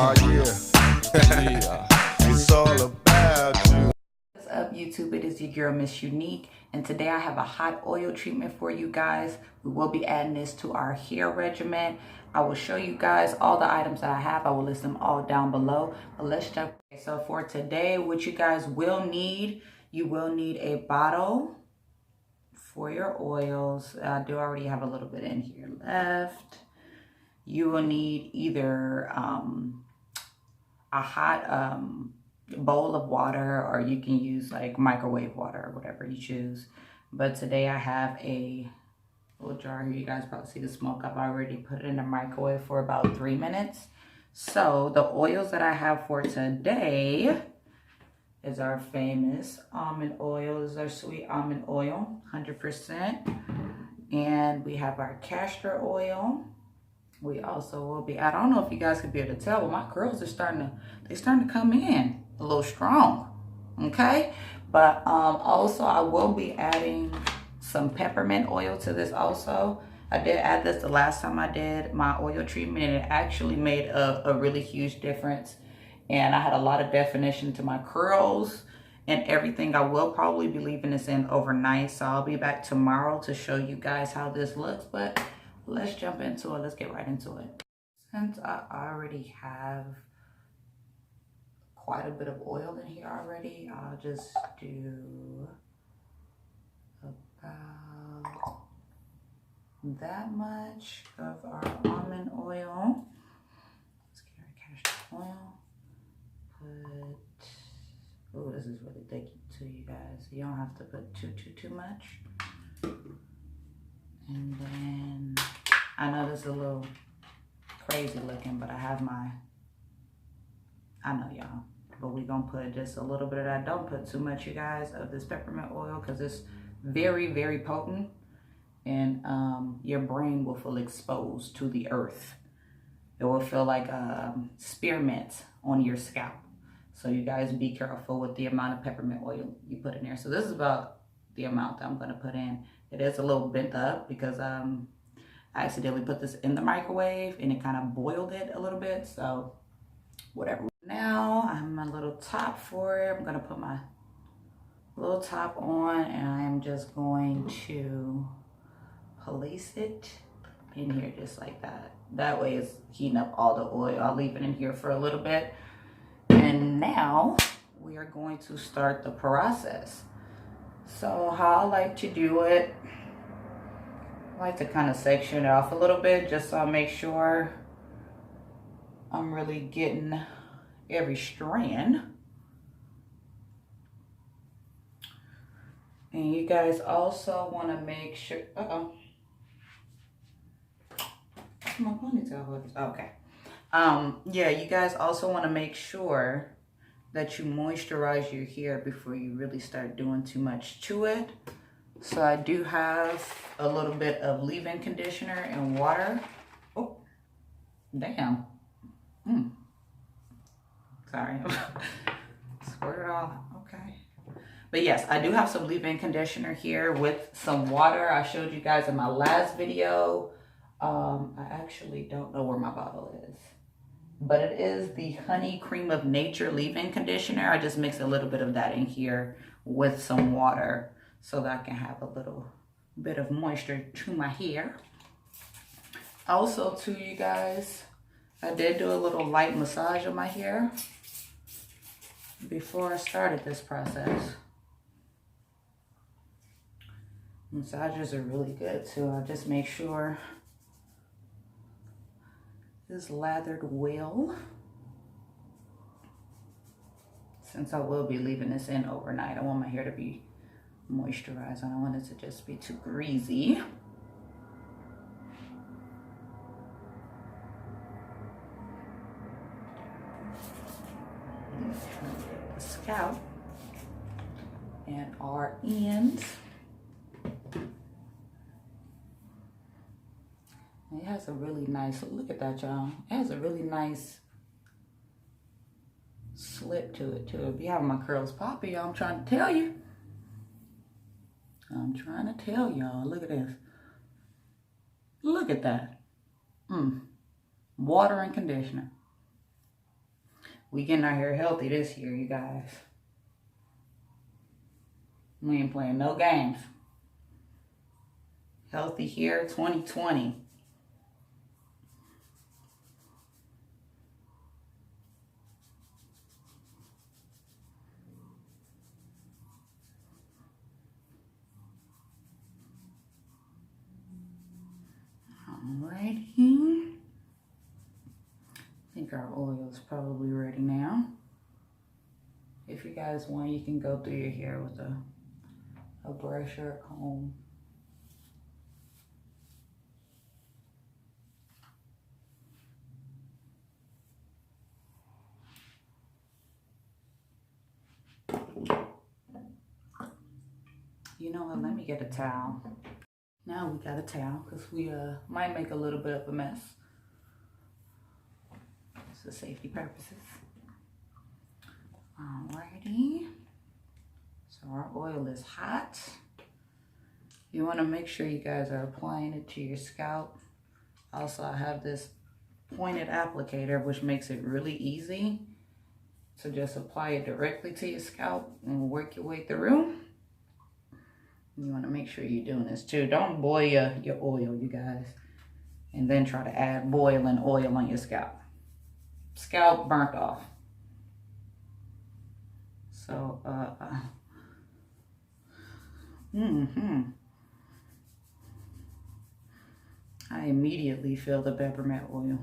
Oh yeah. Yeah. It's all about you. What's up, YouTube? It is your girl, Miss Unique, and today I have a hot oil treatment for you guys. We will be adding this to our hair regimen. I will show you guys all the items that I have. I will list them all down below, but let's jump. So for today, what you guys will need, you will need a bottle for your oils. I do already have a little bit in here left. You will need either a hot bowl of water, or you can use like microwave water or whatever you choose. But today I have a little jar here. You guys probably see the smoke. I've already put it in the microwave for about 3 minutes. So the oils that I have for today is our famous almond oil. This is our sweet almond oil, 100%. And we have our castor oil. We also will be, I don't know if you guys could be able to tell, but my curls are starting to come in a little strong, okay? But also I will be adding some peppermint oil to this also. I did add this the last time I did my oil treatment, and it actually made a really huge difference. And I had a lot of definition to my curls and everything. I will probably be leaving this in overnight, so I'll be back tomorrow to show you guys how this looks. But let's jump into it. Let's get right into it. Since I already have quite a bit of oil in here already, I'll just do about that much of our almond oil. Let's get our castor oil. Oh, this is really thick to you guys. You don't have to put too much. And then, I know this is a little crazy looking, but I have my, I know y'all, but we're gonna put just a little bit of that. Don't put too much, you guys, of this peppermint oil, because it's very, very potent, and your brain will feel exposed to the earth. It will feel like spearmint on your scalp. So you guys be careful with the amount of peppermint oil you put in there. So this is about the amount that I'm gonna put in. It is a little bent up because I accidentally put this in the microwave and it kind of boiled it a little bit, so whatever. Now I'm my little top for it. I'm gonna put my little top on, and I'm just going to place it in here just like that. That way it's heating up all the oil. I'll leave it in here for a little bit. And now we are going to start the process. So how I like to do it, I like to kind of section it off a little bit just so I make sure I'm really getting every strand. And you guys also want to make sure, my ponytail hood. Okay. Yeah, you guys also want to make sure that you moisturize your hair before you really start doing too much to it. So I do have a little bit of leave-in conditioner and water. Oh, damn. Sorry. Squirt it all. Okay. But yes, I do have some leave-in conditioner here with some water. I showed you guys in my last video. I actually don't know where my bottle is, but it is the Honey Cream of Nature leave-in conditioner. I just mix a little bit of that in here with some water so that I can have a little bit of moisture to my hair. Also, to you guys, I did do a little light massage on my hair before I started this process. Massages are really good too. I just make sure it's lathered well, since I will be leaving this in overnight. I want my hair to be moisturized. I don't want it to just be too greasy. The scalp and our ends. It has a really nice, look at that, y'all. It has a really nice slip to it too. If you have my curls poppy, I'm trying to tell you. I'm trying to tell y'all. Look at this. Look at that. Water and conditioner. We getting our hair healthy this year, you guys. We ain't playing no games. Healthy hair 2020. Alrighty. I think our oil is probably ready now. If you guys want, you can go through your hair with a brush or a comb. You know what, let me get a towel. Now we got a towel because we might make a little bit of a mess. It's for safety purposes. Alrighty. So our oil is hot. You want to make sure you guys are applying it to your scalp. Also, I have this pointed applicator, which makes it really easy to just apply it directly to your scalp and work your way through. You want to make sure you're doing this too. Don't boil your oil, you guys, and then try to add boiling oil on your scalp. Scalp burnt off. So, I immediately feel the peppermint oil.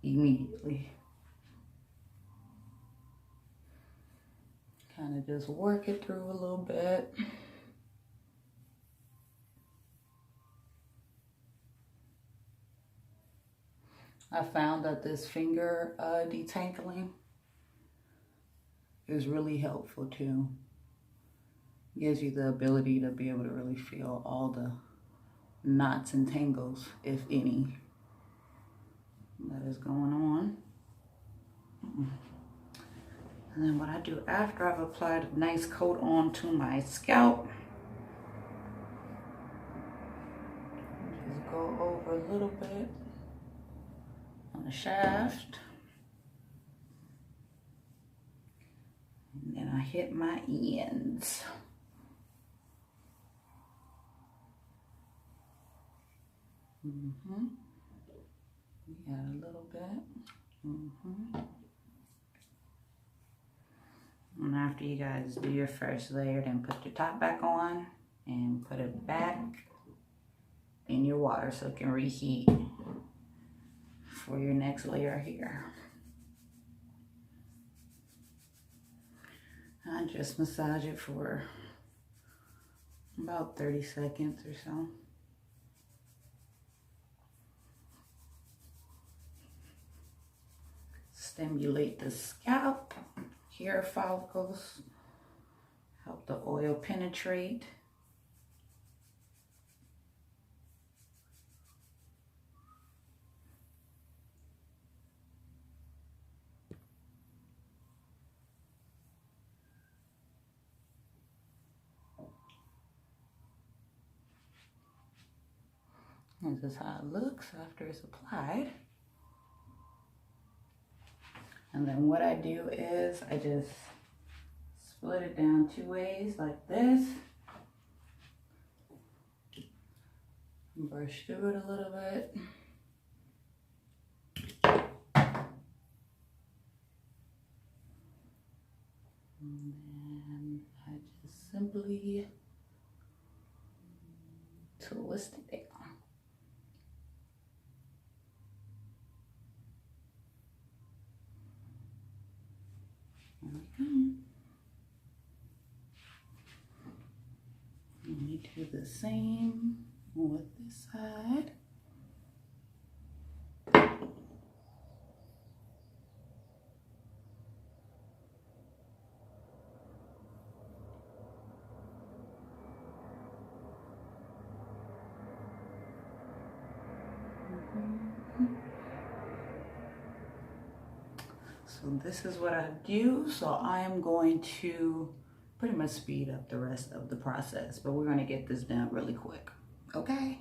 Immediately. Kind of just work it through a little bit. I found that this finger detangling is really helpful too. Gives you the ability to be able to really feel all the knots and tangles, if any, that is going on. And then what I do after I've applied a nice coat onto my scalp, just go over a little bit on the shaft, and then I hit my ends. Yeah, a little bit. And after you guys do your first layer, then put your top back on and put it back in your water so it can reheat for your next layer here. I just massage it for about 30 seconds or so. Stimulate the scalp, hair follicles, help the oil penetrate. This is how it looks after it's applied. And then what I do is I just split it down 2 ways like this. Brush through it a little bit. And then I just simply twist it down. And we do the same with this side. So this is what I do. So I am going to pretty much speed up the rest of the process, but we're going to get this done really quick. Okay.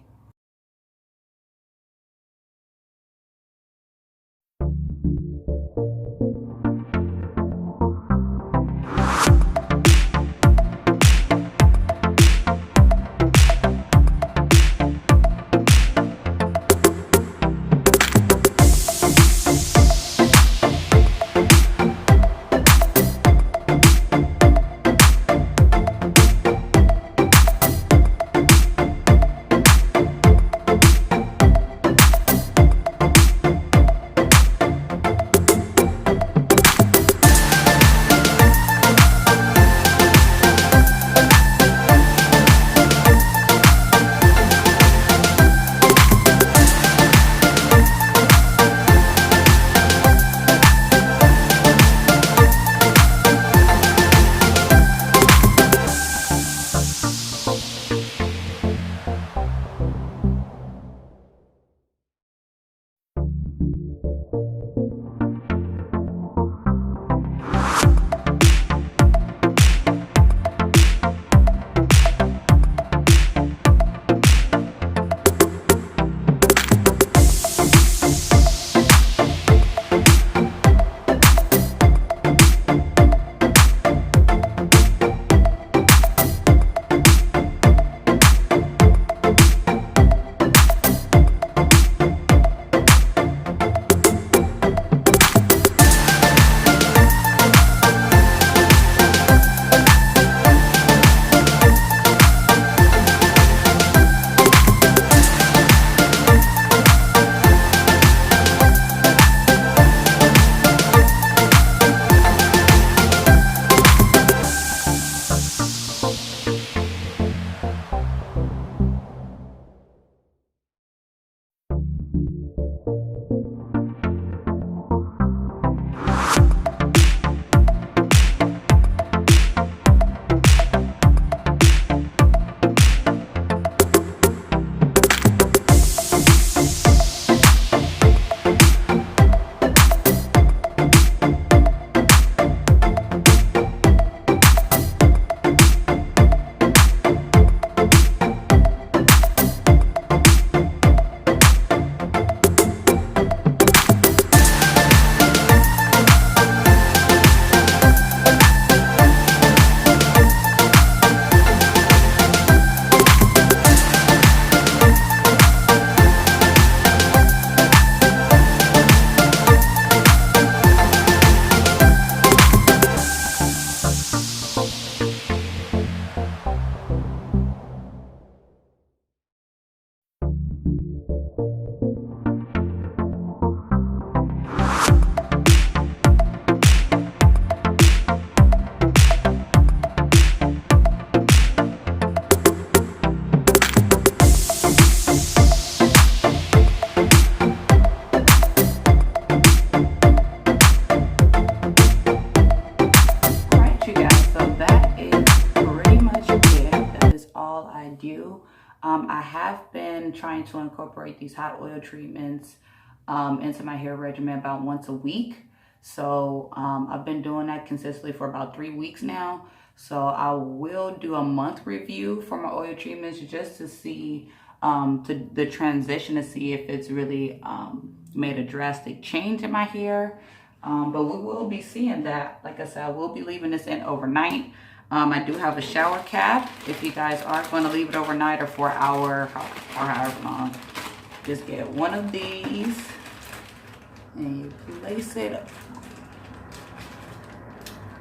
I have been trying to incorporate these hot oil treatments into my hair regimen about once a week. So I've been doing that consistently for about 3 weeks now. So I will do a month review for my oil treatments just to see the transition, to see if it's really made a drastic change in my hair. But we will be seeing that. Like I said, I will be leaving this in overnight. I do have a shower cap if you guys are going to leave it overnight or for an hour or however long. Just get one of these and you place it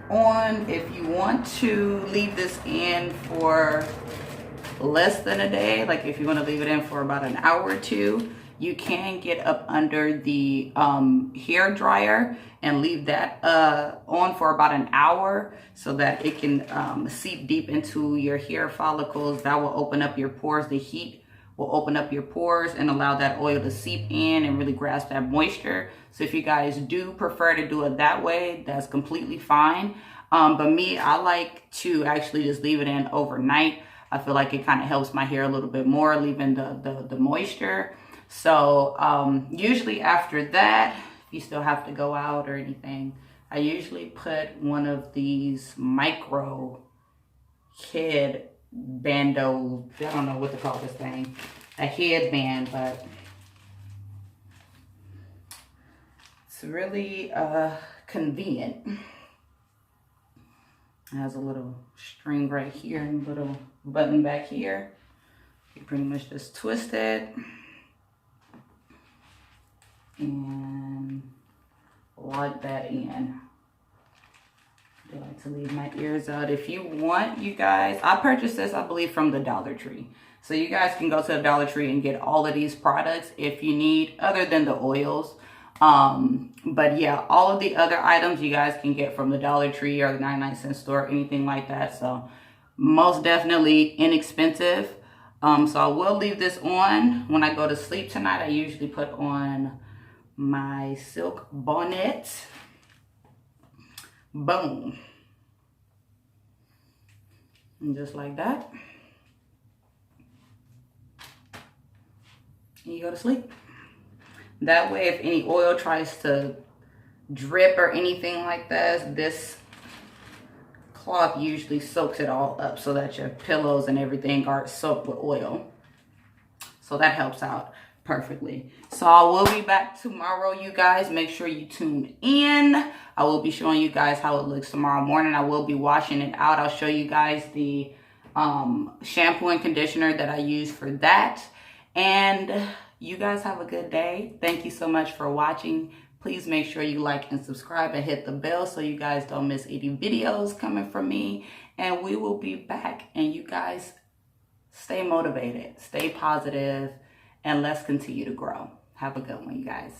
on. If you want to leave this in for less than a day, like if you want to leave it in for about an hour or two, you can get up under the hair dryer and leave that on for about an hour so that it can seep deep into your hair follicles. That will open up your pores. The heat will open up your pores and allow that oil to seep in and really grasp that moisture. So if you guys do prefer to do it that way, that's completely fine. But me, I like to actually just leave it in overnight. I feel like it kind of helps my hair a little bit more, leaving the moisture. So usually after that, if you still have to go out or anything, I usually put one of these micro head bando, I don't know what to call this thing, a headband, but it's really convenient. It has a little string right here and a little button back here. You pretty much just twist it and lock that in. I like to leave my ears out. If you want, you guys, I purchased this, I believe, from the Dollar Tree. So you guys can go to the Dollar Tree and get all of these products if you need, other than the oils. But yeah, all of the other items you guys can get from the Dollar Tree or the 99-cent store, anything like that. So most definitely inexpensive. So I will leave this on when I go to sleep tonight. I usually put on my silk bonnet. Boom. And just like that. And you go to sleep. That way, if any oil tries to drip or anything like that, this cloth usually soaks it all up so that your pillows and everything aren't soaked with oil. So that helps out perfectly. So I will be back tomorrow, you guys. Make sure you tune in. I will be showing you guys how it looks tomorrow morning. I will be washing it out. I'll show you guys the shampoo and conditioner that I use for that. And you guys have a good day. Thank you so much for watching. Please make sure you like and subscribe and hit the bell so you guys don't miss any videos coming from me. And we will be back. And you guys stay motivated, stay positive, and let's continue to grow. Have a good one, you guys.